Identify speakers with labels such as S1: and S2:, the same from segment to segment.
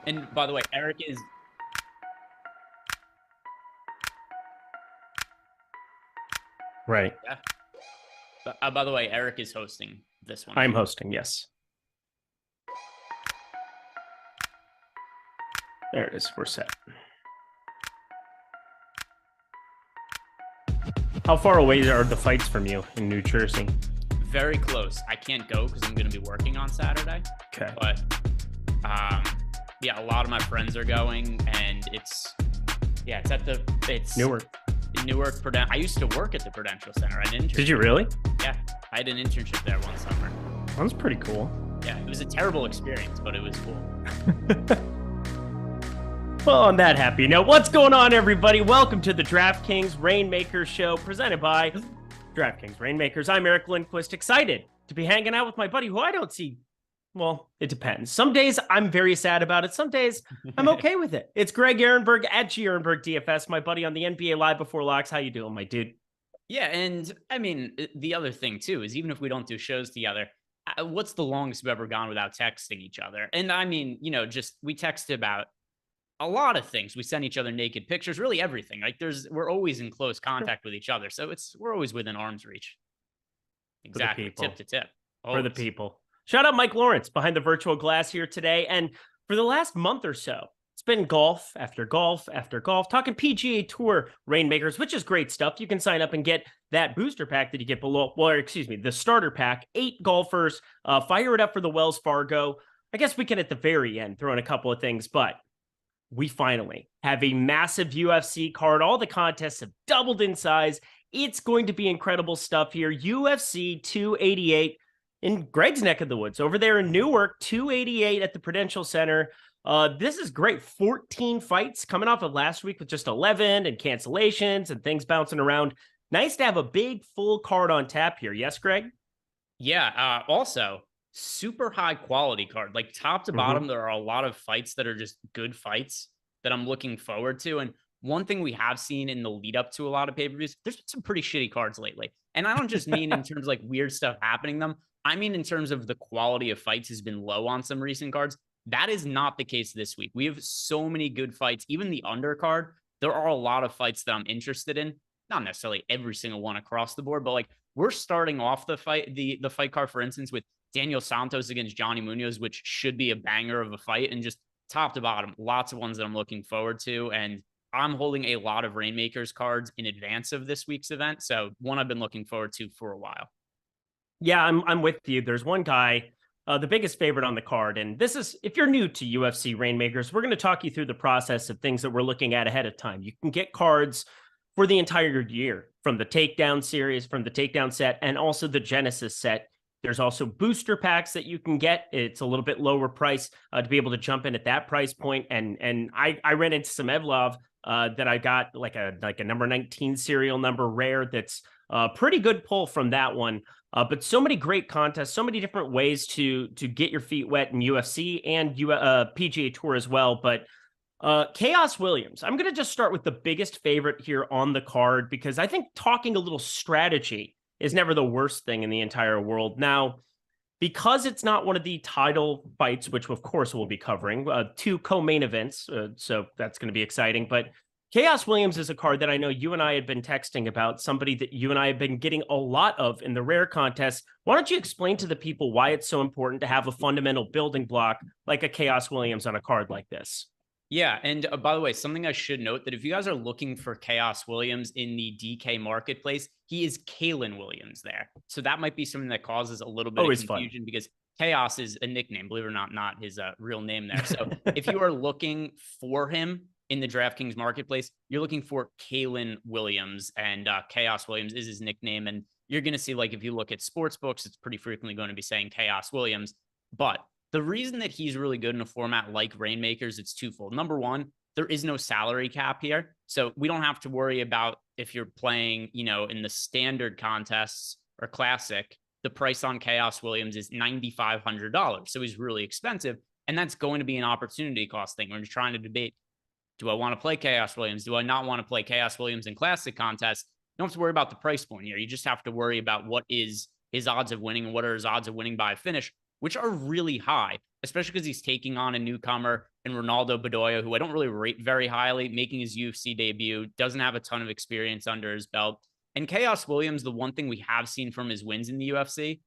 S1: And by the way, Eric is
S2: Right.
S1: yeah. By the way, Eric is hosting this one.
S2: I'm hosting, yes. There it is. We're set. How far away are the fights from you in New Jersey?
S1: Very close. I can't go because I'm going to be working on Saturday.
S2: Okay.
S1: But yeah, a lot of my friends are going, and it's
S2: Newark.
S1: I used to work at the Prudential Center. I didn't.
S2: Did you really?
S1: Yeah, I had an internship there one summer.
S2: That's pretty cool.
S1: Yeah, it was a terrible experience, but it was cool.
S2: Well, on that happy note, what's going on, everybody? Welcome to the DraftKings Reignmakers show, presented by DraftKings Reignmakers. I'm Eric Lindquist, excited to be hanging out with my buddy who I don't see. Well, it depends. Some days I'm very sad about it. Some days I'm okay with it. It's Greg Ehrenberg at G Ehrenberg DFS, my buddy on the NBA Live Before Locks. How you doing, my dude?
S1: Yeah, and I mean, the other thing too is even if we don't do shows together, what's the longest we've ever gone without texting each other? And I mean, just we text about a lot of things. We send each other naked pictures, really everything. Like we're always in close contact with each other. So we're always within arm's reach. Exactly. Tip to tip.
S2: Always. For the people. Shout out Mike Lawrence behind the virtual glass here today. And for the last month or so, it's been golf after golf after golf, talking PGA Tour Reignmakers, which is great stuff. You can sign up and get that booster pack that you get below, the starter pack, 8 golfers, fire it up for the Wells Fargo. I guess we can at the very end throw in a couple of things, but we finally have a massive UFC card. All the contests have doubled in size. It's going to be incredible stuff here. UFC 288 in Greg's neck of the woods over there in Newark, 288 at the Prudential Center. This is great. 14 fights coming off of last week with just 11 and cancellations and things bouncing around. Nice to have a big full card on tap here. Yes, Greg?
S1: Yeah. Also, super high quality card, like top to bottom. There are a lot of fights that are just good fights that I'm looking forward to. And one thing we have seen in the lead up to a lot of pay-per-views, there's been some pretty shitty cards lately. And I don't just mean in terms of like weird stuff happening them. I mean, in terms of the quality of fights has been low on some recent cards. That is not the case this week. We have so many good fights, even the undercard. There are a lot of fights that I'm interested in. Not necessarily every single one across the board, but like we're starting off the fight card, for instance, with Daniel Santos against Johnny Munoz, which should be a banger of a fight, and just top to bottom, lots of ones that I'm looking forward to. And I'm holding a lot of Reignmakers cards in advance of this week's event. So one I've been looking forward to for a while.
S2: Yeah, I'm with you. There's one guy, the biggest favorite on the card. And this is, if you're new to UFC Reignmakers, we're going to talk you through the process of things that we're looking at ahead of time. You can get cards for the entire year from the Takedown series, from the Takedown set, and also the Genesis set. There's also booster packs that you can get. It's a little bit lower price to be able to jump in at that price point. And I ran into some Evlov that I got like a number 19 serial number rare. That's a pretty good pull from that one. But so many great contests, so many different ways to get your feet wet in UFC and PGA Tour as well. But Chaos Williams, I'm going to just start with the biggest favorite here on the card, because I think talking a little strategy is never the worst thing in the entire world. Now, because it's not one of the title fights, which of course we'll be covering, 2 co-main events, so that's going to be exciting. But Chaos Williams is a card that I know you and I had been texting about, somebody that you and I have been getting a lot of in the rare contest. Why don't you explain to the people why it's so important to have a fundamental building block like a Chaos Williams on a card like this?
S1: Yeah, and by the way, something I should note that if you guys are looking for Chaos Williams in the DK marketplace, he is Kalen Williams there. So that might be something that causes a little bit of confusion because Chaos is a nickname, believe it or not, not his real name there. So if you are looking for him in the DraftKings marketplace, you're looking for Kalen Williams, and Chaos Williams is his nickname. And you're going to see, like, if you look at sports books, it's pretty frequently going to be saying Chaos Williams. But the reason that he's really good in a format like Reignmakers, it's twofold. Number one, there is no salary cap here. So we don't have to worry about if you're playing, in the standard contests or classic, the price on Chaos Williams is $9,500. So he's really expensive. And that's going to be an opportunity cost thing. We're just trying to debate, do I want to play Chaos Williams? Do I not want to play Chaos Williams in classic contests? You don't have to worry about the price point here. You just have to worry about what is his odds of winning and what are his odds of winning by a finish. which are really high, especially because he's taking on a newcomer in Ronaldo Bedoya, who I don't really rate very highly, making his UFC debut, doesn't have a ton of experience under his belt. And Chaos Williams, the one thing we have seen from his wins in the UFC,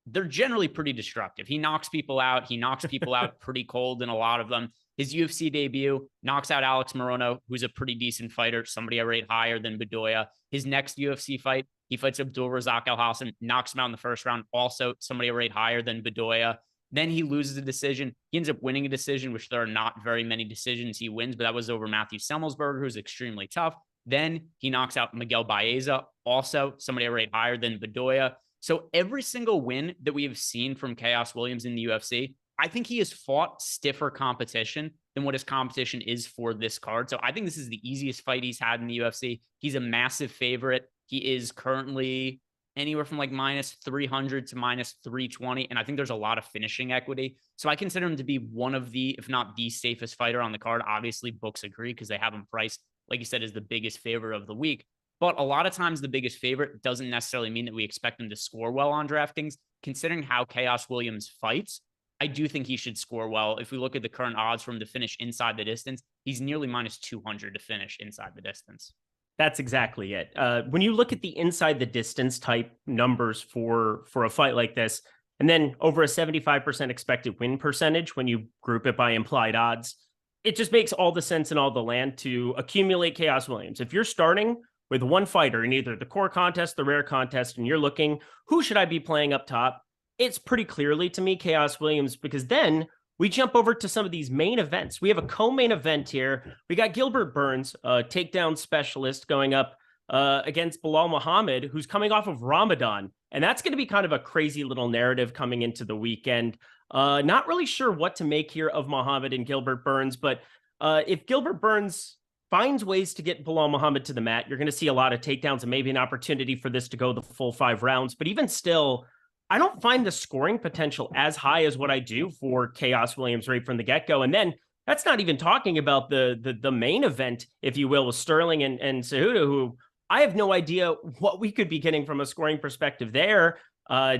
S1: they're generally pretty destructive. He knocks people out. He knocks people out pretty cold in a lot of them. His UFC debut knocks out Alex Morono, who's a pretty decent fighter, somebody I rate higher than Bedoya. His next UFC fight, he fights Abdul Razak Al Hassan, knocks him out in the first round, also somebody I rate higher than Bedoya. Then he loses a decision. He ends up winning a decision, which there are not very many decisions he wins, but that was over Matthew Semmelsberger, who's extremely tough. Then he knocks out Miguel Baeza, also somebody I rate higher than Bedoya. So every single win that we have seen from Chaos Williams in the UFC, I think he has fought stiffer competition than what his competition is for this card. So I think this is the easiest fight he's had in the UFC. He's a massive favorite. He is currently anywhere from like minus 300 to minus 320. And I think there's a lot of finishing equity. So I consider him to be one of the, if not the safest fighter on the card. Obviously, books agree because they have him priced, like you said, as the biggest favorite of the week. But a lot of times the biggest favorite doesn't necessarily mean that we expect him to score well on DraftKings. Considering how Chaos Williams fights, I do think he should score well. If we look at the current odds for him to finish inside the distance, he's nearly minus 200 to finish inside the distance.
S2: That's exactly it. When you look at the inside the distance type numbers for a fight like this, and then over a 75% expected win percentage when you group it by implied odds, it just makes all the sense in all the land to accumulate Chaos Williams. If you're starting with one fighter in either the core contest, the rare contest, and you're looking, who should I be playing up top? It's pretty clearly to me Chaos Williams, because then we jump over to some of these main events. We have a co-main event here. We got Gilbert Burns, a takedown specialist, going up against Bilal Muhammad, who's coming off of Ramadan. And that's going to be kind of a crazy little narrative coming into the weekend. Not really sure what to make here of Muhammad and Gilbert Burns, but if Gilbert Burns finds ways to get Bilal Muhammad to the mat, you're going to see a lot of takedowns and maybe an opportunity for this to go the full 5 rounds. But even still, I don't find the scoring potential as high as what I do for Chaos Williams right from the get-go. And then that's not even talking about the main event, if you will, with Sterling and Cejudo, who I have no idea what we could be getting from a scoring perspective there.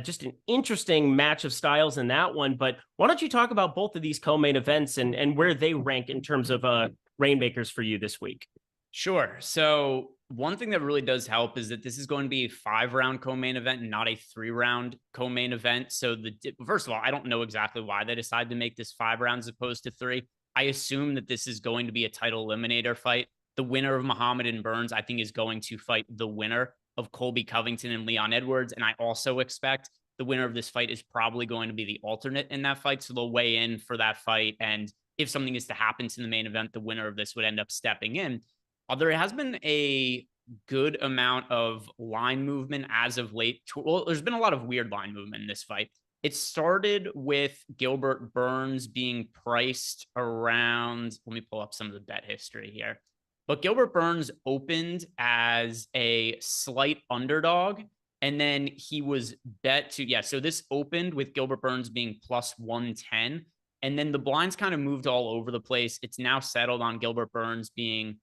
S2: Just an interesting match of styles in that one. But why don't you talk about both of these co-main events and where they rank in terms of Reignmakers for you this week?
S1: Sure. So one thing that really does help is that this is going to be a 5-round co-main event and not a 3-round co-main event. So first of all, I don't know exactly why they decided to make this 5 rounds as opposed to 3. I assume that this is going to be a title eliminator fight. The winner of Muhammad and Burns, I think, is going to fight the winner of Colby Covington and Leon Edwards. And I also expect the winner of this fight is probably going to be the alternate in that fight. So they'll weigh in for that fight. And if something is to happen to the main event, the winner of this would end up stepping in. There has been a good amount of line movement as of late. Well, there's been a lot of weird line movement in this fight. It started with Gilbert Burns being priced around, let me pull up some of the bet history here. But Gilbert Burns opened as a slight underdog, and then he was bet to, so this opened with Gilbert Burns being plus 110. And then the blinds kind of moved all over the place. It's now settled on Gilbert Burns being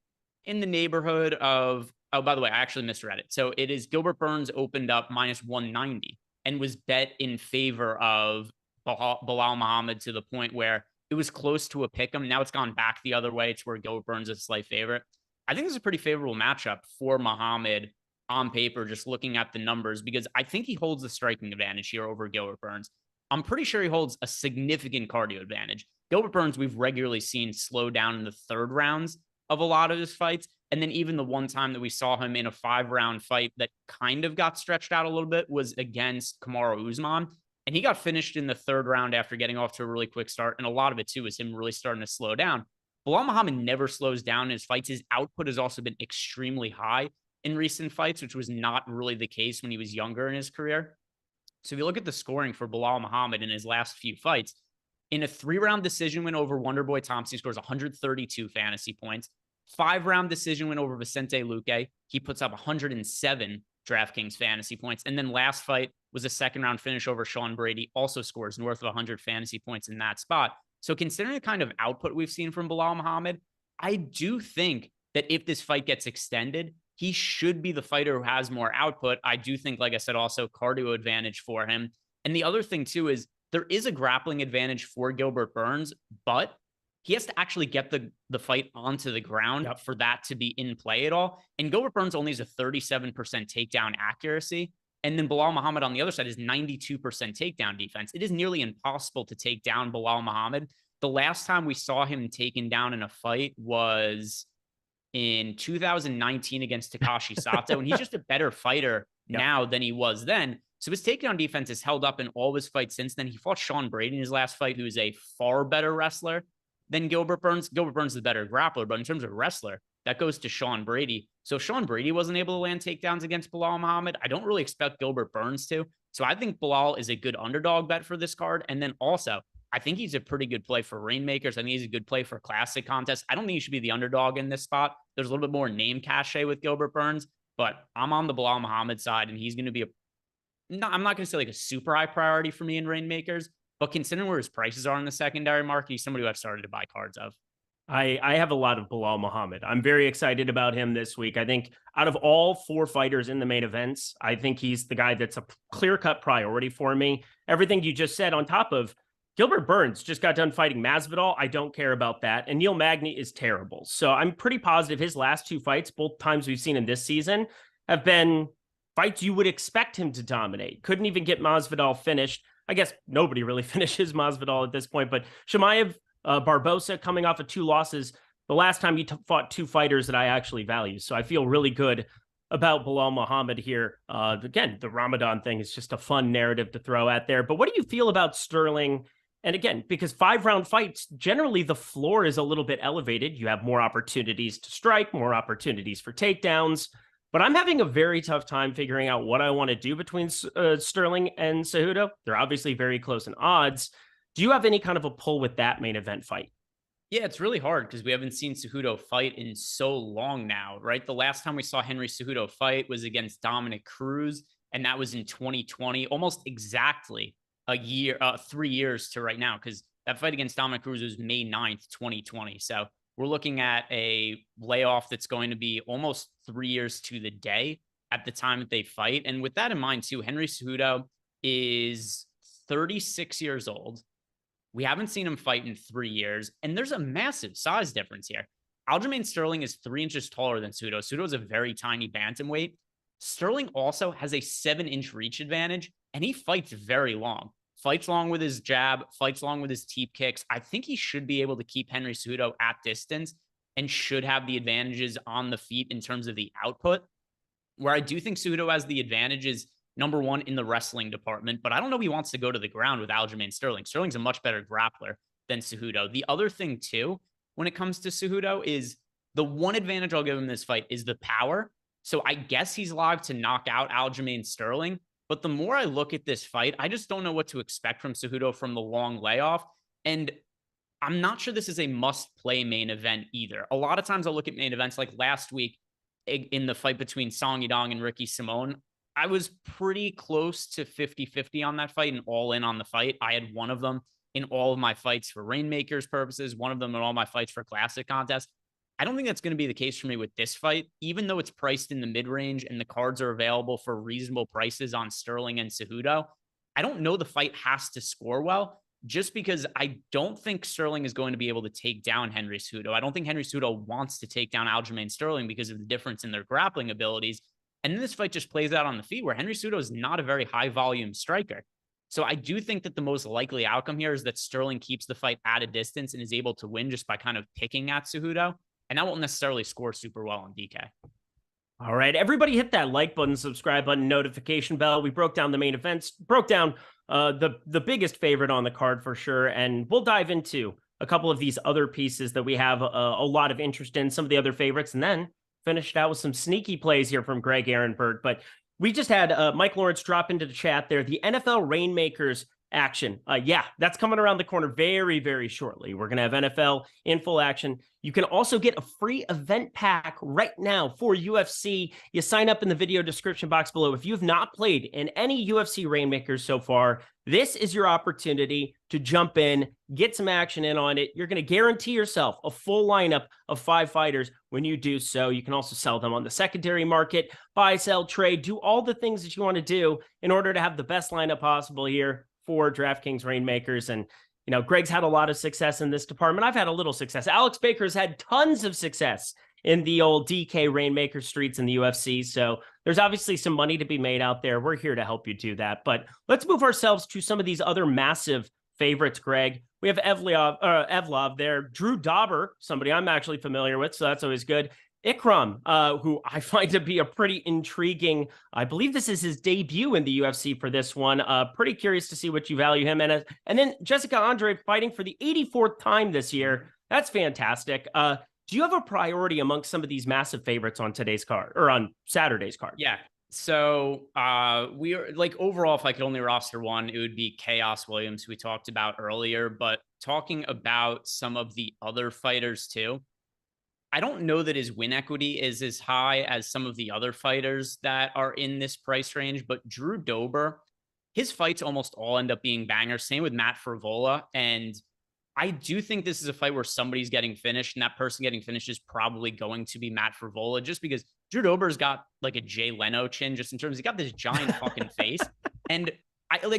S1: in the neighborhood of, oh, by the way, I actually misread it. So it is Gilbert Burns opened up minus 190 and was bet in favor of Bilal Muhammad to the point where it was close to a pick 'em. Now it's gone back the other way to where Gilbert Burns is a slight favorite. I think this is a pretty favorable matchup for Muhammad on paper, just looking at the numbers, because I think he holds the striking advantage here over Gilbert Burns. I'm pretty sure he holds a significant cardio advantage. Gilbert Burns, we've regularly seen slow down in the 3rd rounds of a lot of his fights. And then even the one time that we saw him in a 5-round fight that kind of got stretched out a little bit was against Kamaru Usman. And he got finished in the 3rd round after getting off to a really quick start. And a lot of it, too, is him really starting to slow down. Bilal Muhammad never slows down in his fights. His output has also been extremely high in recent fights, which was not really the case when he was younger in his career. So if you look at the scoring for Bilal Muhammad in his last few fights, in a 3-round decision win over Wonderboy Thompson, he scores 132 fantasy points. 5-round decision win over Vicente Luque, he puts up 107 DraftKings fantasy points. And then last fight was a 2nd-round finish over Sean Brady, also scores north of 100 fantasy points in that spot. So considering the kind of output we've seen from Bilal Muhammad, I do think that if this fight gets extended, he should be the fighter who has more output. I do think, like I said, also cardio advantage for him. And the other thing, too, is there is a grappling advantage for Gilbert Burns, but he has to actually get the fight onto the ground for that to be in play at all. And Gilbert Burns only has a 37% takedown accuracy. And then Belal Muhammad on the other side is 92% takedown defense. It is nearly impossible to take down Belal Muhammad. The last time we saw him taken down in a fight was in 2019 against Takashi Sato. And he's just a better fighter now than he was then. So his takedown defense has held up in all of his fights since then. He fought Sean Brady in his last fight, who is a far better wrestler than Gilbert Burns. Gilbert Burns is the better grappler, but in terms of wrestler, that goes to Sean Brady. So Sean Brady wasn't able to land takedowns against Belal Muhammad. I don't really expect Gilbert Burns to. So I think Belal is a good underdog bet for this card. And then also, I think he's a pretty good play for Reignmakers. I think he's a good play for classic contests. I don't think he should be the underdog in this spot. There's a little bit more name cachet with Gilbert Burns, but I'm on the Belal Muhammad side, and he's going to be I'm not going to say like a super high priority for me in Reignmakers, but considering where his prices are in the secondary market, he's somebody who I've started to buy cards of.
S2: I have a lot of Belal Muhammad. I'm very excited about him this week. I think out of all 4 fighters in the main events, I think he's the guy that's a clear-cut priority for me. Everything you just said on top of Gilbert Burns just got done fighting Masvidal. I don't care about that. And Neil Magny is terrible. So I'm pretty positive his last 2 fights, both times we've seen him this season, have been fights you would expect him to dominate. Couldn't even get Masvidal finished. I guess nobody really finishes Masvidal at this point, but Chimaev, Barbosa coming off of 2 losses, the last time he fought 2 fighters that I actually value. So I feel really good about Belal Muhammad here. Again, the Ramadan thing is just a fun narrative to throw out there. But what do you feel about Sterling? And again, because 5-round fights, generally the floor is a little bit elevated. You have more opportunities to strike, more opportunities for takedowns. But I'm having a very tough time figuring out what I want to do between Sterling and Cejudo. They're obviously very close in odds. Do you have any kind of a pull with that main event fight?
S1: Yeah, it's really hard because we haven't seen Cejudo fight in so long now, right? The last time we saw Henry Cejudo fight was against Dominic Cruz, and that was in 2020, almost exactly a year, 3 years to right now, because that fight against Dominic Cruz was May 9th, 2020. So we're looking at a layoff that's going to be almost 3 years to the day at the time that they fight. And with that in mind, too, Henry Cejudo is 36 years old. We haven't seen him fight in 3 years, and there's a massive size difference here. Aljamain Sterling is 3 inches taller than Cejudo. Cejudo is a very tiny bantamweight. Sterling also has a 7-inch reach advantage, and he fights very long. Fights long with his jab, fights long with his teep kicks. I think he should be able to keep Henry Cejudo at distance and should have the advantages on the feet in terms of the output. Where I do think Cejudo has the advantages, number one, in the wrestling department, but I don't know if he wants to go to the ground with Aljamain Sterling. Sterling's a much better grappler than Cejudo. The other thing, too, when it comes to Cejudo is the one advantage I'll give him in this fight is the power. So I guess he's live to knock out Aljamain Sterling. But the more I look at this fight, I just don't know what to expect from Cejudo from the long layoff. And I'm not sure this is a must-play main event either. A lot of times I'll look at main events like last week in the fight between Song Yadong and Ricky Simon. I was pretty close to 50-50 on that fight and all in on the fight. I had one of them in all of my fights for Reignmakers purposes, one of them in all my fights for classic contests. I don't think that's going to be the case for me with this fight, even though it's priced in the mid-range and the cards are available for reasonable prices on Sterling and Cejudo. I don't know the fight has to score well, just because I don't think Sterling is going to be able to take down Henry Cejudo. I don't think Henry Cejudo wants to take down Aljamain Sterling because of the difference in their grappling abilities. And then this fight just plays out on the feet where Henry Cejudo is not a very high volume striker. So I do think that the most likely outcome here is that Sterling keeps the fight at a distance and is able to win just by kind of picking at Cejudo. And that won't necessarily score super well on DK.
S2: All right, everybody hit that like button, subscribe button, notification bell. We broke down the main events, broke down the biggest favorite on the card for sure. And we'll dive into a couple of these other pieces that we have a lot of interest in, some of the other favorites, and then finished out with some sneaky plays here from Greg Ehrenberg. But we just had Mike Lawrence drop into the chat there. The NFL Reignmakers action. Yeah, that's coming around the corner very, very shortly. We're going to have NFL in full action. You can also get a free event pack right now for UFC. You sign up in the video description box below. If you have not played in any UFC Reignmakers so far, this is your opportunity to jump in, get some action in on it. You're going to guarantee yourself a full lineup of 5 fighters when you do so. You can also sell them on the secondary market, buy, sell, trade, do all the things that you want to do in order to have the best lineup possible here for DraftKings Reignmakers. And, Greg's had a lot of success in this department. I've had a little success. Alex Baker's had tons of success in the old DK Reignmaker streets in the UFC. So there's obviously some money to be made out there. We're here to help you do that. But let's move ourselves to some of these other massive favorites, Greg. We have Evlov there. Drew Dauber, somebody I'm actually familiar with, so that's always good. Ikram, who I find to be a pretty intriguing, I believe this is his debut in the UFC for this one. Pretty curious to see what you value him. And then Jessica Andrade fighting for the 84th time this year. That's fantastic. Do you have a priority amongst some of these massive favorites on today's card or on Saturday's card?
S1: Yeah. So we are like overall, if I could only roster one, it would be Chaos Williams, who we talked about earlier. But talking about some of the other fighters too, I don't know that his win equity is as high as some of the other fighters that are in this price range. But Drew Dober, his fights almost all end up being bangers. Same with Matt Favola. And I do think this is a fight where somebody's getting finished, and that person getting finished is probably going to be Matt Favola, just because Drew Dober's got like a Jay Leno chin, just in terms, he got this giant fucking face. And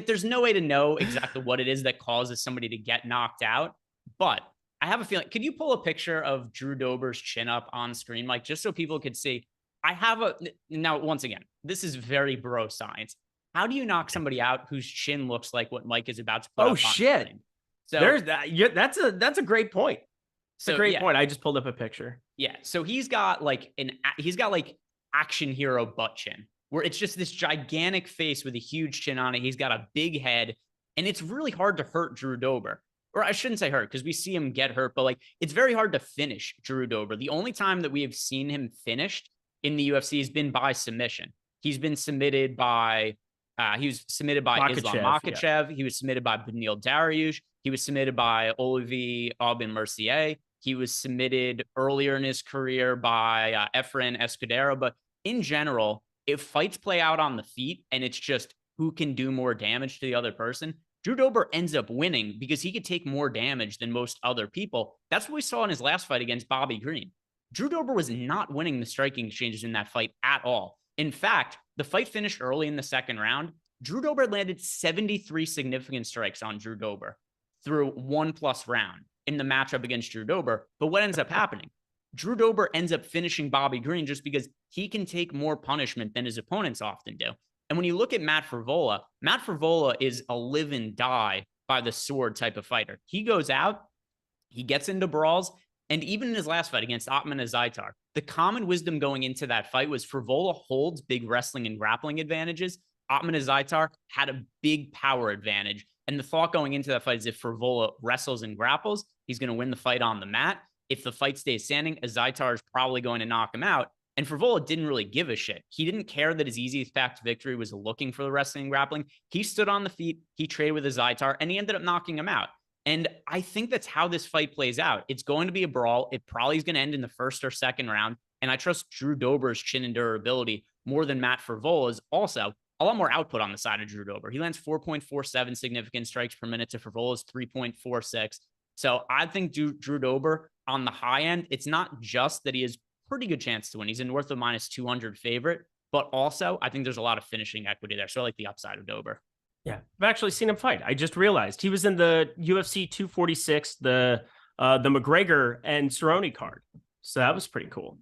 S1: there's no way to know exactly what it is that causes somebody to get knocked out. But I have a feeling, could you pull a picture of Drew Dober's chin up on screen, Mike, just so people could see? Now, once again, this is very bro science. How do you knock somebody out whose chin looks like what Mike is about to put up on screen?
S2: So there's that. Yeah, that's a great point. It's a great point. I just pulled up a picture.
S1: Yeah. So he's got like action hero butt chin, where it's just this gigantic face with a huge chin on it. He's got a big head, and it's really hard to hurt Drew Dober. Or I shouldn't say hurt, because we see him get hurt, but like it's very hard to finish Drew Dober. The only time that we have seen him finished in the UFC has been by submission. He's been submitted by he was submitted by Islam Makhachev. Yeah. He was submitted by Beneil Dariush. He was submitted by Olivier Aubin-Mercier. He was submitted earlier in his career by Efren Escudero. But in general, if fights play out on the feet and it's just who can do more damage to the other person, Drew Dober ends up winning because he could take more damage than most other people. That's what we saw in his last fight against Bobby Green. Drew Dober was not winning the striking exchanges in that fight at all. In fact, the fight finished early in the second round. Drew Dober landed 73 significant strikes on Drew Dober through 1+ round in the matchup against Drew Dober. But what ends up happening? Drew Dober ends up finishing Bobby Green just because he can take more punishment than his opponents often do. And when you look at Matt Favola is a live and die by the sword type of fighter. He goes out, he gets into brawls, and even in his last fight against Otman Azaitar, the common wisdom going into that fight was Favola holds big wrestling and grappling advantages. Otman Azaitar had a big power advantage. And the thought going into that fight is if Favola wrestles and grapples, he's going to win the fight on the mat. If the fight stays standing, Azaitar is probably going to knock him out. And Favola didn't really give a shit. He didn't care that his easiest path to victory was looking for the wrestling and grappling. He stood on the feet, he traded with Azaitar, and he ended up knocking him out. And I think that's how this fight plays out. It's going to be a brawl. It probably is going to end in the first or second round. And I trust Drew Dober's chin and durability more than Matt Favola's. Also, a lot more output on the side of Drew Dober. He lands 4.47 significant strikes per minute to Favola's 3.46. So I think Drew Dober on the high end, it's not just that he has pretty good chance to win. He's a north of -200 favorite, but also I think there's a lot of finishing equity there. So I like the upside of Dober.
S2: Yeah, I've actually seen him fight. I just realized he was in the UFC 246, the McGregor and Cerrone card. So that was pretty cool.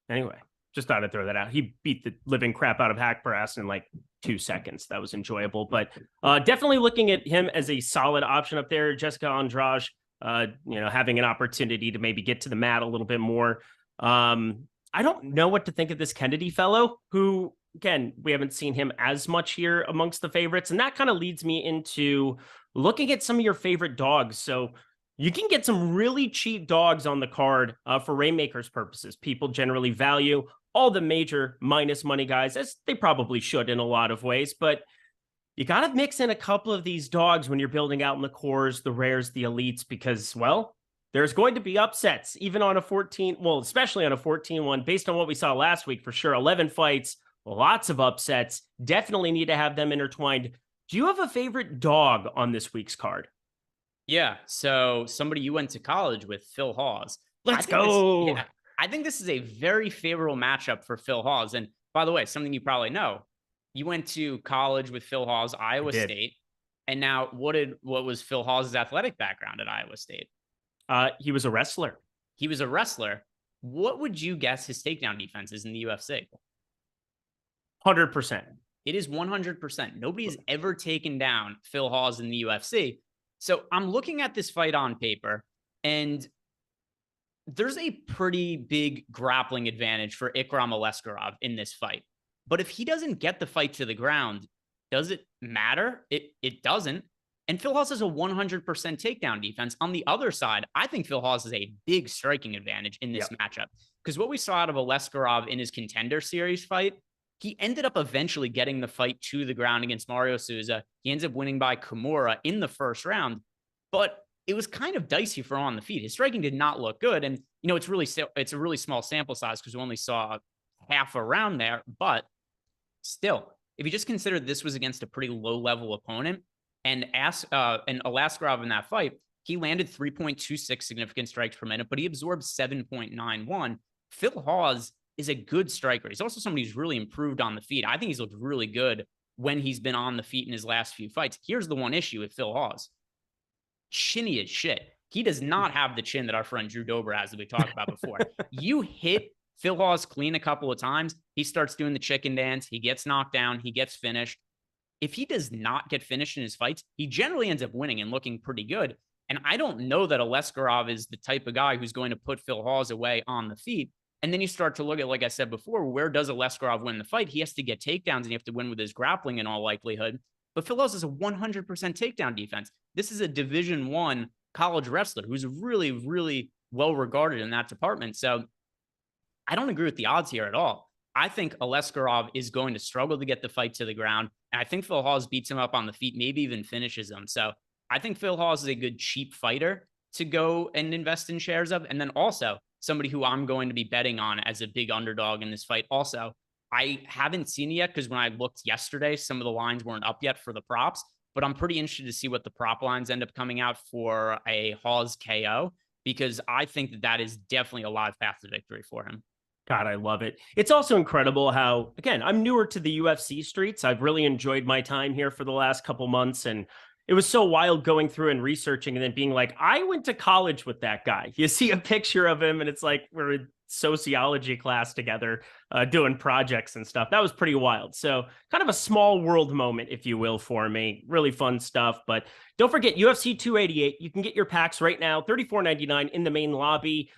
S2: Anyway, just thought I'd throw that out. He beat the living crap out of Haqparast in like 2 seconds. That was enjoyable, but definitely looking at him as a solid option up there. Jessica Andrade, having an opportunity to maybe get to the mat a little bit more. I don't know what to think of this Kennedy fellow, who, again, we haven't seen him as much here amongst the favorites. And that kind of leads me into looking at some of your favorite dogs. So you can get some really cheap dogs on the card for Reignmakers purposes. People generally value all the major minus money guys, as they probably should in a lot of ways. But you got to mix in a couple of these dogs when you're building out in the cores, the rares, the elites, because, well, there's going to be upsets, even on a 14, well, especially on a 14-1, based on what we saw last week, for sure. 11 fights, lots of upsets. Definitely need to have them intertwined. Do you have a favorite dog on this week's card?
S1: Yeah, so somebody you went to college with, Phil Hawes.
S2: Let's go.
S1: I think this is a very favorable matchup for Phil Hawes. And by the way, something you probably know, you went to college with Phil Hawes, Iowa State. And now what was Phil Hawes' athletic background at Iowa State?
S2: He was a wrestler.
S1: He was a wrestler. What would you guess his takedown defense is in the UFC?
S2: 100%.
S1: It is 100%. Nobody has ever taken down Phil Hawes in the UFC. So I'm looking at this fight on paper, and there's a pretty big grappling advantage for Ikram Aleskarov in this fight. But if he doesn't get the fight to the ground, does it matter? It doesn't. And Phil Hawes has a 100% takedown defense. On the other side, I think Phil Hawes has a big striking advantage in this matchup. Because what we saw out of Aleskarov in his Contender Series fight, he ended up eventually getting the fight to the ground against Mario Souza. He ends up winning by Kimura in the first round. But it was kind of dicey for him on the feet. His striking did not look good. And, you know, it's a really small sample size because we only saw half a round there. But still, if you just consider this was against a pretty low-level opponent, and Aleskarov in that fight, he landed 3.26 significant strikes per minute, but he absorbed 7.91. Phil Hawes is a good striker. He's also somebody who's really improved on the feet. I think he's looked really good when he's been on the feet in his last few fights. Here's the one issue with Phil Hawes. Chinny as shit. He does not have the chin that our friend Drew Dober has that we talked about before. You hit Phil Hawes clean a couple of times, he starts doing the chicken dance. He gets knocked down. He gets finished. If he does not get finished in his fights, he generally ends up winning and looking pretty good. And I don't know that Aleskarov is the type of guy who's going to put Phil Hawes away on the feet. And then you start to look at, like I said before, where does Aleskarov win the fight? He has to get takedowns and you have to win with his grappling in all likelihood. But Phil Hawes is a 100% takedown defense. This is a Division I college wrestler who's really, really well regarded in that department. So I don't agree with the odds here at all. I think Aleskarov is going to struggle to get the fight to the ground. And I think Phil Hawes beats him up on the feet, maybe even finishes him. So I think Phil Hawes is a good cheap fighter to go and invest in shares of. And then also somebody who I'm going to be betting on as a big underdog in this fight. Also, I haven't seen it yet because when I looked yesterday, some of the lines weren't up yet for the props, but I'm pretty interested to see what the prop lines end up coming out for a Hawes KO, because I think that that is definitely a live path to victory for him.
S2: God, I love it. It's also incredible how, again, I'm newer to the UFC streets. I've really enjoyed my time here for the last couple months. And it was so wild going through and researching and then being like, I went to college with that guy. You see a picture of him and it's like we're in sociology class together doing projects and stuff. That was pretty wild. So kind of a small world moment, if you will, for me. Really fun stuff. But don't forget UFC 288. You can get your packs right now, $34.99 in the main lobby.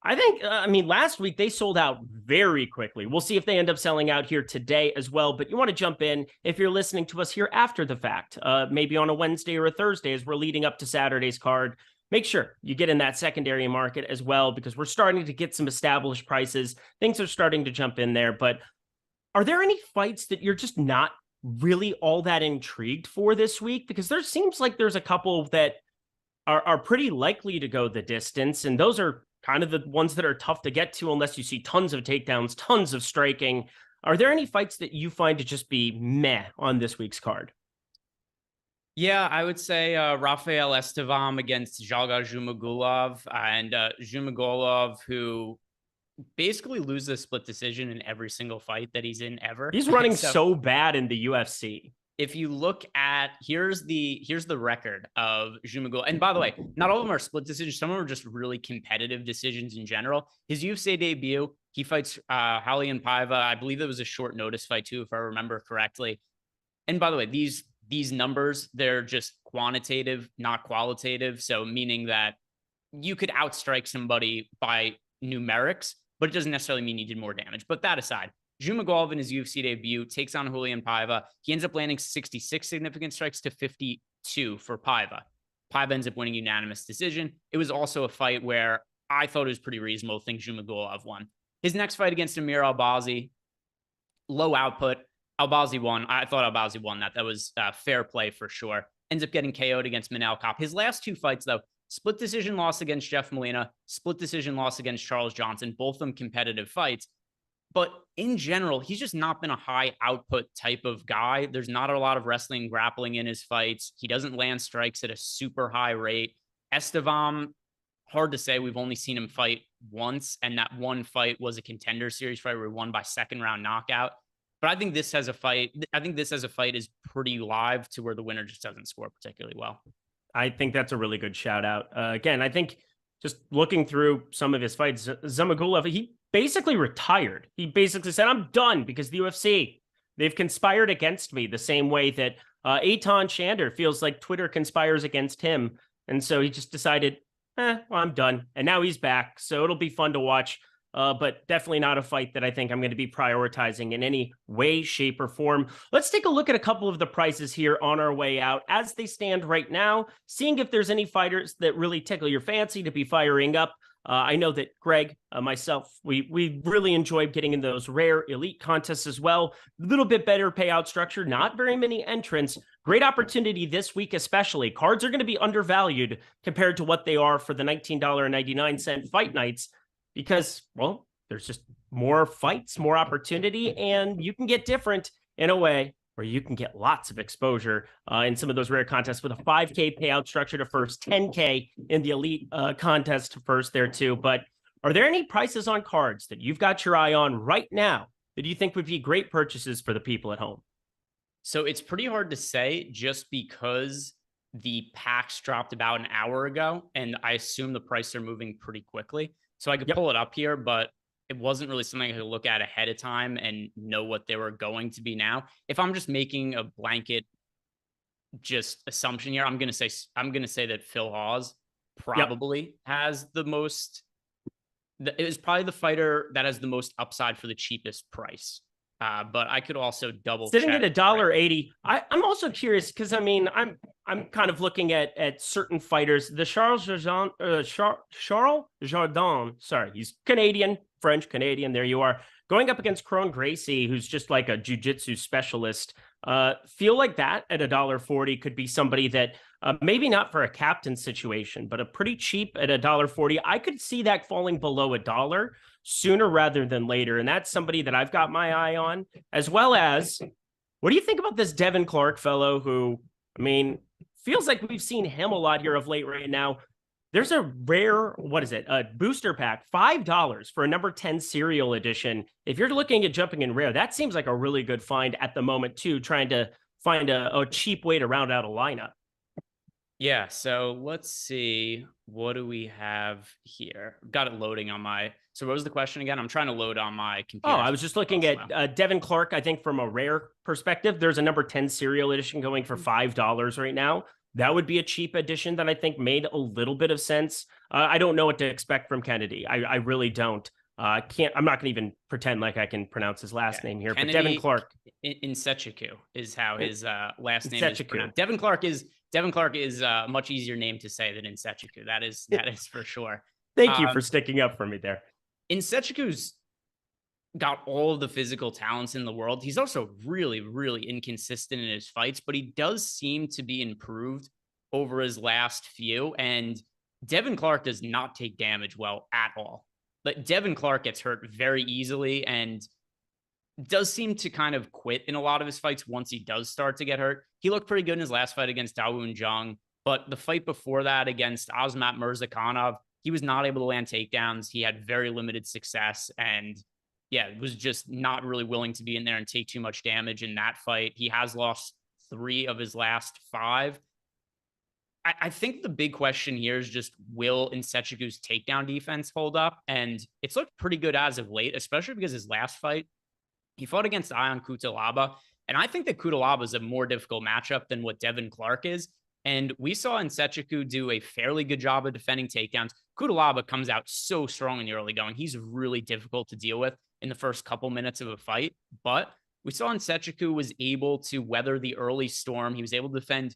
S2: I think, last week they sold out very quickly. We'll see if they end up selling out here today as well. But you want to jump in if you're listening to us here after the fact, maybe on a Wednesday or a Thursday as we're leading up to Saturday's card. Make sure you get in that secondary market as well, because we're starting to get some established prices. Things are starting to jump in there. But are there any fights that you're just not really all that intrigued for this week? Because there seems like there's a couple that are pretty likely to go the distance. And those are kind of the ones that are tough to get to unless you see tons of takedowns, tons of striking. Are there any fights that you find to just be meh on this week's card?
S1: Yeah, I would say Rafael Estevam against Jalga Zhumagulov, and Zhumagulov, who basically loses a split decision in every single fight that he's in ever.
S2: He's running so bad in the UFC.
S1: If you look at, here's the record of Zhumagulov. And by the way, not all of them are split decisions. Some of them are just really competitive decisions in general. His UFC debut, he fights Raulian Paiva. I believe it was a short notice fight too, if I remember correctly. And by the way, these numbers, they're just quantitative, not qualitative. So meaning that you could outstrike somebody by numerics, but it doesn't necessarily mean you did more damage. But that aside, Zhumagulov in his UFC debut takes on Raulian Paiva. He ends up landing 66 significant strikes to 52 for Paiva. Paiva ends up winning unanimous decision. It was also a fight where I thought it was pretty reasonable to think Zhumagulov won. His next fight against Amir Albazi, low output. Albazi won. I thought Albazi won that. That was fair play for sure. Ends up getting KO'd against Manel Kape. His last two fights, though, split decision loss against Jeff Molina, split decision loss against Charles Johnson, both of them competitive fights. But in general, he's just not been a high output type of guy. There's not a lot of wrestling and grappling in his fights. He doesn't land strikes at a super high rate. Estevam, hard to say. We've only seen him fight once, and that one fight was a Contender Series fight where he won by second round knockout. But I think this as a fight, is pretty live to where the winner just doesn't score particularly well.
S2: I think that's a really good shout out. Again, I think just looking through some of his fights, Zamagulov, he basically retired. He basically said, I'm done because the UFC, they've conspired against me the same way that Eitan Shander feels like Twitter conspires against him. And so he just decided, well, I'm done. And now he's back. So it'll be fun to watch. But definitely not a fight that I think I'm going to be prioritizing in any way, shape, or form. Let's take a look at a couple of the prices here on our way out as they stand right now, seeing if there's any fighters that really tickle your fancy to be firing up. I know that Greg, myself, we really enjoy getting in those rare elite contests as well. A little bit better payout structure, not very many entrants. Great opportunity this week, especially. Cards are going to be undervalued compared to what they are for the $19.99 fight nights, because, well, there's just more fights, more opportunity, and you can get different in a way where you can get lots of exposure in some of those rare contests with a 5K payout structure to first, 10K in the elite contest to first there too. But are there any prices on cards that you've got your eye on right now that you think would be great purchases for the people at home?
S1: So it's pretty hard to say just because the packs dropped about an hour ago, and I assume the prices are moving pretty quickly. So I could pull it up here, but it wasn't really something I could look at ahead of time and know what they were going to be now. If I'm just making a blanket just assumption here, I'm gonna say that Phil Hawes probably has the most. It is probably the fighter that has the most upside for the cheapest price. But I could also double
S2: sitting
S1: check.
S2: at $1.80. I'm also curious because I'm kind of looking at certain fighters. The Charles Jourdain, sorry, he's Canadian, French Canadian. There you are, going up against Kron Gracie, who's just like a jiu-jitsu specialist. Feel like that at $1.40 could be somebody that maybe not for a captain situation, but a pretty cheap at $1.40. I could see that falling below $1 sooner rather than later. And that's somebody that I've got my eye on, as well as, what do you think about this Devin Clark fellow who, I mean, feels like we've seen him a lot here of late right now. There's a rare, what is it? A booster pack, $5 for a number 10 serial edition. If you're looking at jumping in rare, that seems like a really good find at the moment too, trying to find a cheap way to round out a lineup.
S1: Yeah, so let's see. What do we have here? Got it loading on my... So what was the question again? I'm trying to load on my computer.
S2: Oh, I was just looking at Devin Clark. I think from a rare perspective, there's a number 10 serial edition going for $5 right now. That would be a cheap edition that I think made a little bit of sense. I don't know what to expect from Kennedy. I really don't. I'm not going to even pretend like I can pronounce his last name here. Kennedy, but Devin Clark
S1: Insechiku is how his last name is pronounced. Devin Clark is a much easier name to say than Insechiku. That is for sure.
S2: Thank you for sticking up for me there.
S1: Insechiku's got all of the physical talents in the world. He's also really, really inconsistent in his fights, but he does seem to be improved over his last few. And Devin Clark does not take damage well at all. But Devin Clark gets hurt very easily and does seem to kind of quit in a lot of his fights once he does start to get hurt. He looked pretty good in his last fight against Dawoon Jung, but the fight before that against Azmat Mirzakhanov, he was not able to land takedowns. He had very limited success and was just not really willing to be in there and take too much damage in that fight. He has lost 3 of his last 5. I think the big question here is just, will Insechiku's takedown defense hold up? And it's looked pretty good as of late, especially because his last fight, he fought against Ion Cutelaba. And I think that Cutelaba is a more difficult matchup than what Devin Clark is. And we saw Insechiku do a fairly good job of defending takedowns. Cutelaba comes out so strong in the early going. He's really difficult to deal with in the first couple minutes of a fight. But we saw Insechiku was able to weather the early storm. He was able to defend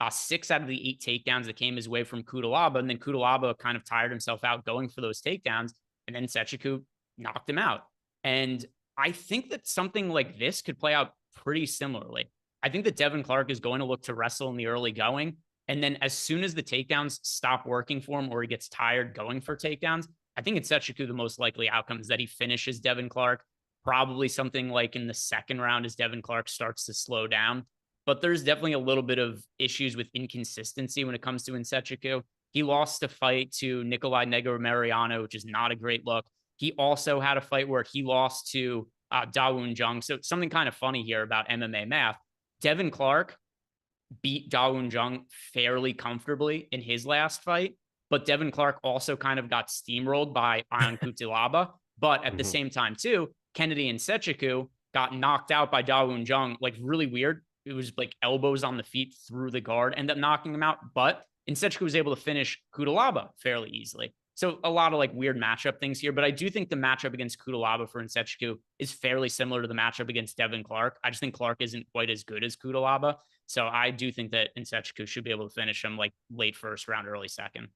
S1: 6 out of the 8 takedowns that came his way from Cutelaba. And then Cutelaba kind of tired himself out going for those takedowns. And then Insechiku knocked him out. And I think that something like this could play out pretty similarly. I think that Devin Clark is going to look to wrestle in the early going. And then as soon as the takedowns stop working for him or he gets tired going for takedowns, I think Insechiku, the most likely outcome is that he finishes Devin Clark, probably something like in the second round as Devin Clark starts to slow down. But there's definitely a little bit of issues with inconsistency when it comes to Insechiku. He lost a fight to Nikolai Negromariano, which is not a great look. He also had a fight where he lost to Da Jung. So something kind of funny here about MMA math. Devin Clark beat Da Jung fairly comfortably in his last fight, but Devin Clark also kind of got steamrolled by Ion Cutelaba. But at the same time, too, Kennedy and Nzechukwu got knocked out by Da Jung, like really weird. It was like elbows on the feet through the guard, ended up knocking him out. But Nzechukwu was able to finish Cutelaba fairly easily. So a lot of like weird matchup things here, but I do think the matchup against Cutelaba for Nzechukwu is fairly similar to the matchup against Devin Clark. I just think Clark isn't quite as good as Cutelaba. So I do think that Nzechukwu should be able to finish him like late first round, early second.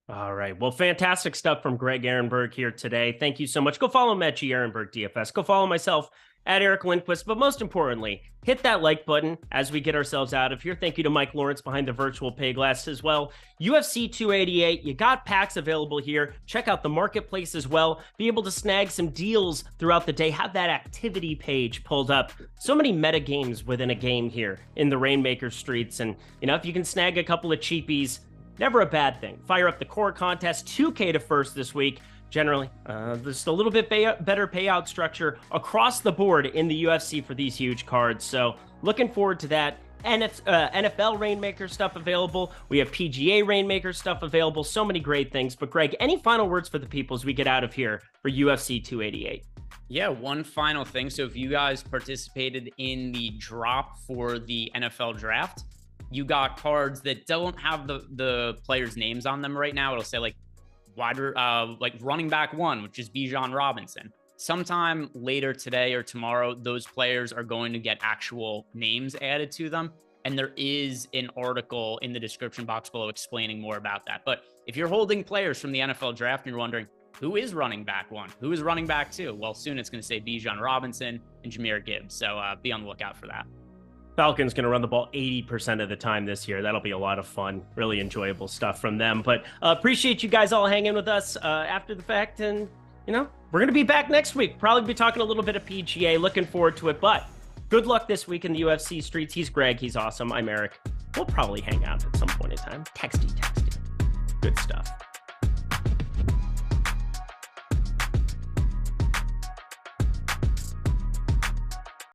S2: All right. Well, fantastic stuff from Greg Ehrenberg here today. Thank you so much. Go follow him at G Ehrenberg DFS. Go follow myself at Eric Lindquist. But most importantly, hit that like button as we get ourselves out of here. Thank you to Mike Lawrence behind the virtual pay glass as well. UFC 288, you got packs available here. Check out the marketplace as well. Be able to snag some deals throughout the day. Have that activity page pulled up. So many meta games within a game here in the Reignmakers streets. And, if you can snag a couple of cheapies, never a bad thing. Fire up the core contest, 2K to first this week. Generally, there's a little bit better payout structure across the board in the UFC for these huge cards. So looking forward to that. NFL Reignmaker stuff available. We have PGA Reignmaker stuff available. So many great things. But Greg, any final words for the people as we get out of here for UFC 288?
S1: Yeah, one final thing. So if you guys participated in the drop for the NFL draft, you got cards that don't have the players' names on them right now. It'll say like running back 1, which is Bijan Robinson. Sometime later today or tomorrow, those players are going to get actual names added to them. And there is an article in the description box below explaining more about that. But if you're holding players from the NFL draft and you're wondering, who is running back 1? Who is running back 2? Well, soon it's going to say Bijan Robinson and Jahmyr Gibbs. So be on the lookout for that.
S2: Falcons going to run the ball 80% of the time this year. That'll be a lot of fun, really enjoyable stuff from them. But appreciate you guys all hanging with us after the fact. And, we're going to be back next week. Probably be talking a little bit of PGA. Looking forward to it. But good luck this week in the UFC streets. He's Greg. He's awesome. I'm Eric. We'll probably hang out at some point in time. Texty. Good stuff.